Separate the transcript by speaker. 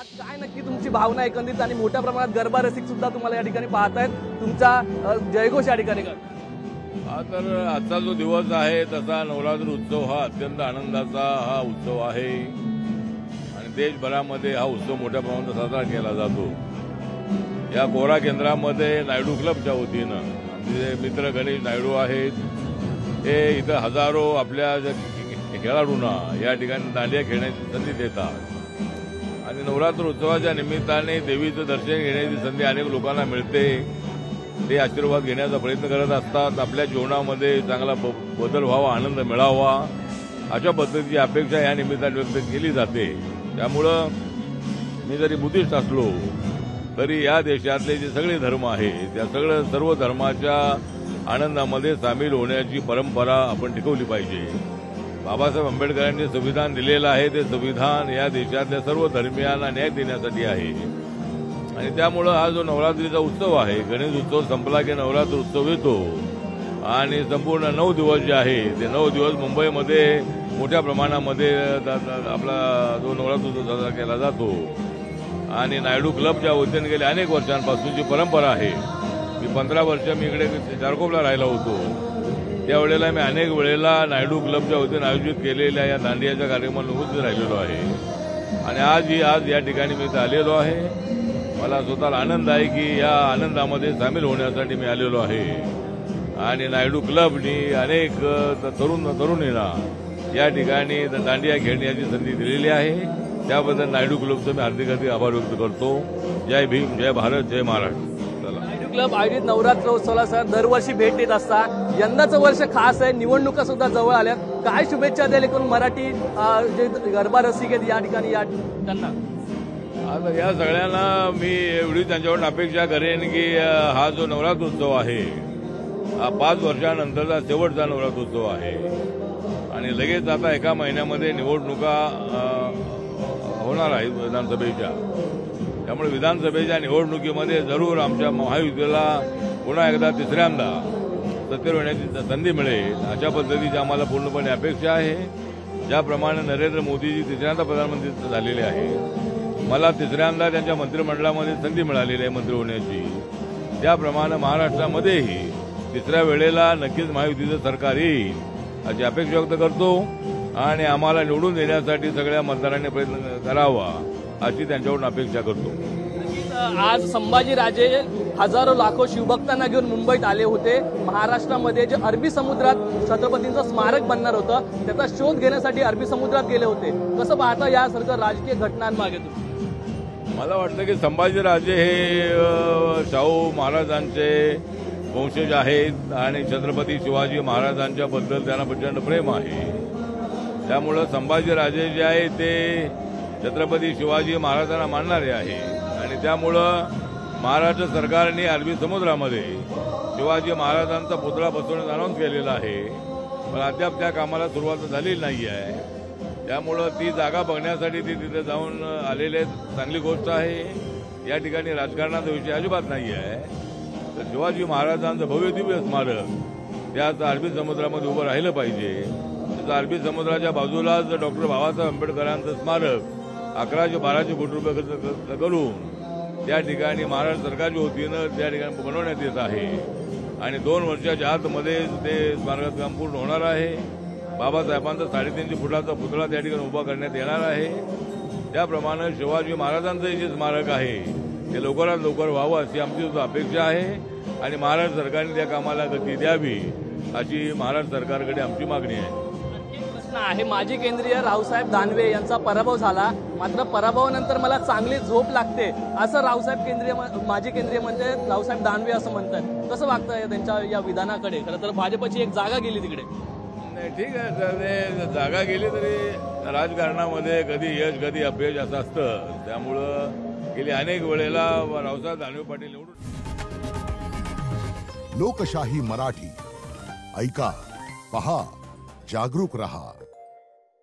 Speaker 1: आज काय नक्की तुमची भावना एकंदरीत आणि मोठ्या प्रमाणात गरबा रसिक सुद्धा तुम्हाला या ठिकाणी पाहतायत, तुमचा जयघोष या ठिकाणी करतात?
Speaker 2: हा तर आजचा जो दिवस आहे तसा नवरात्र उत्सव हा अत्यंत आनंदाचा हा उत्सव आहे आणि देशभरामध्ये हा उत्सव मोठ्या प्रमाणात साजरा केला जातो। या कोरा केंद्रामध्ये नायडू क्लबच्या वतीनं आमचे मित्र गणेश नायडू आहेत, हे इथं हजारो आपल्या खेळाडूंना या ठिकाणी दांडिया खेळण्याची संधी देतात आणि नवरात्र उत्सवाच्या निमित्ताने देवीचं दर्शन घेण्याची संधी अनेक लोकांना मिळते। ते आशीर्वाद घेण्याचा प्रयत्न करत असतात, आपल्या जीवनामध्ये चांगला बदल व्हावा, आनंद मिळावा अशा पद्धतीची अपेक्षा या निमित्ताने व्यक्त केली जाते। त्यामुळं मी जरी बुद्धिस्ट असलो तरी या देशातले जे सगळे धर्म आहेत त्या सर्व धर्माच्या आनंदामध्ये सामील होण्याची परंपरा आपण टिकवली पाहिजे। बाबासाहेब आंबेडकरांनी संविधान दिलेलं आहे, ते संविधान या देशातल्या सर्व धर्मियांना न्याय देण्यासाठी आहे आणि त्यामुळं हा जो नवरात्रीचा उत्सव आहे, गणेश उत्सव संपला की नवरात्र उत्सव येतो आणि संपूर्ण 9 दिवस जे आहे ते 9 दिवस मुंबईमध्ये मोठ्या प्रमाणामध्ये आपला जो नवरात्र उत्सव साजरा केला जातो आणि नायडू क्लबच्या वतीने गेल्या अनेक वर्षांपासूनची परंपरा आहे। मी 15 वर्ष मी इकडे चारकोपला राहिला होतो, त्यावेळेला मी अनेक वेळेला नायडू क्लबच्या वतीने आयोजित केलेल्या या दांडियाच्या कार्यक्रमाला उपस्थित राहिलेलो आहे आणि आज या ठिकाणी मी इथं आलेलो आहे। मला स्वतःला आनंद आहे की या आनंदामध्ये सामील होण्यासाठी मी आलेलो आहे आणि नायडू क्लबनी अनेक तरुणींना या ठिकाणी दांडिया खेळण्याची संधी दिलेली आहे। त्याबद्दल नायडू क्लबचं मी हार्दिक आभार व्यक्त करतो। जय भीम, जय भारत, जय महाराष्ट्र।
Speaker 1: नायडू क्लब आयोजित नवरात्र उत्सवाला सर दरवर्षी भेट देत असता, यंदाचं वर्ष खास आहे, निवडणुका सुद्धा जवळ आल्यात, काय शुभेच्छा द्याल एकूण मराठी जे गरबा रसिक आहेत या ठिकाणी त्यांना?
Speaker 2: आता या सगळ्यांना मी एवढी त्यांच्याकडून अपेक्षा करेन की हा जो नवरात्र उत्सव आहे हा 5 वर्षानंतरचा शेवटचा नवरात्र उत्सव आहे आणि लगेच आता एका महिन्यामध्ये निवडणुका होणार आहेत विधानसभेच्या। त्यामुळे विधानसभेच्या निवडणुकीमध्ये जरूर आमच्या महायुतीला पुन्हा एकदा तिसऱ्यांदा सत्तेवर येण्याची संधी मिळेल अशा पद्धतीची आम्हाला पूर्णपणे अपेक्षा आहे। ज्याप्रमाणे नरेंद्र मोदीजी तिसऱ्यांदा प्रधानमंत्री झालेले आहेत, मला तिसऱ्यांदा त्यांच्या मंत्रिमंडळामध्ये संधी मिळालेली आहे मंत्री होण्याची, त्याप्रमाणे महाराष्ट्रामध्येही तिसऱ्या वेळेला नक्कीच महायुतीचं सरकार येईल अशी अपेक्षा व्यक्त करतो आणि आम्हाला निवडून देण्यासाठी सगळ्या मतदारांनी प्रयत्न करावा अशी त्यांच्याकडून अपेक्षा करतो।
Speaker 1: आज संभाजीराजे हजारो लाखो शिवभक्तांना घेऊन मुंबईत आले होते। महाराष्ट्रामध्ये जे अरबी समुद्रात छत्रपतींचं स्मारक बनणार होतं त्याचा शोध घेण्यासाठी अरबी समुद्रात गेले होते। कसं पाहता या सगळ्या राजकीय घटनांमागे तुम्ही?
Speaker 2: मला वाटतं की संभाजीराजे हे शाहू महाराजांचे वंशज आहेत आणि छत्रपती शिवाजी महाराजांच्या बद्दल त्यांना प्रचंड प्रेम आहे। त्यामुळं संभाजीराजे जे आहे ते छत्रपती शिवाजी महाराजांना मानणारे आहे आणि त्यामुळं महाराष्ट्र सरकारने अरबी समुद्रामध्ये शिवाजी महाराजांचा पुतळा बसवण्याचा अनाऊन्स केलेला आहे, पण अद्याप त्या कामाला सुरुवात झालेली नाही आहे। त्यामुळं ती जागा बघण्यासाठी ते तिथे जाऊन आलेले चांगली गोष्ट आहे। या ठिकाणी राजकारणाचा विषय अजिबात नाही आहे, तर शिवाजी महाराजांचं भव्य दिव्य स्मारक त्याच अरबी समुद्रामध्ये उभं राहिलं पाहिजे। त्याचं अरबी समुद्राच्या बाजूलाच डॉक्टर बाबासाहेब आंबेडकरांचं स्मारक 1112 कोटी रुपये खर्च करून त्या ठिकाणी महाराष्ट्र सरकारच्या वतीनं त्या ठिकाणी बनवण्यात येत आहे आणि 2 वर्षाच्या आतमध्ये ते स्मारकाचं काम पूर्ण होणार आहे। बाबासाहेबांचा 350 फुटाचा पुतळा त्या ठिकाणी उभा करण्यात येणार आहे। त्याप्रमाणे शिवाजी महाराजांचं जे स्मारक आहे ते लवकरात लवकर व्हावं अशी आमची सुद्धा अपेक्षा आहे आणि महाराष्ट्र सरकारने त्या कामाला गती द्यावी अशी महाराष्ट्र सरकारकडे आमची मागणी आहे।
Speaker 1: आहे माजी केंद्रीय रावसाहेब दानवे यांचा पराभव झाला, मात्र पराभवानंतर मला चांगली झोप लागते असं माजी केंद्रीय मंत्री रावसाहेब दानवे असं म्हणतात। कसं वागतं त्यांच्या या विधानाकडे? खरं तर भाजपची एक जागा गेली तिकडे।
Speaker 2: नाही ठीक आहे, जागा गेली तरी राजकारणामध्ये कधी यश कधी अपयश असं असतं, त्यामुळं गेली अनेक वेळेला रावसाहेब दानवे पाटील निवडून।
Speaker 3: लोकशाही मराठी ऐका, पहा, जागरूक रहा।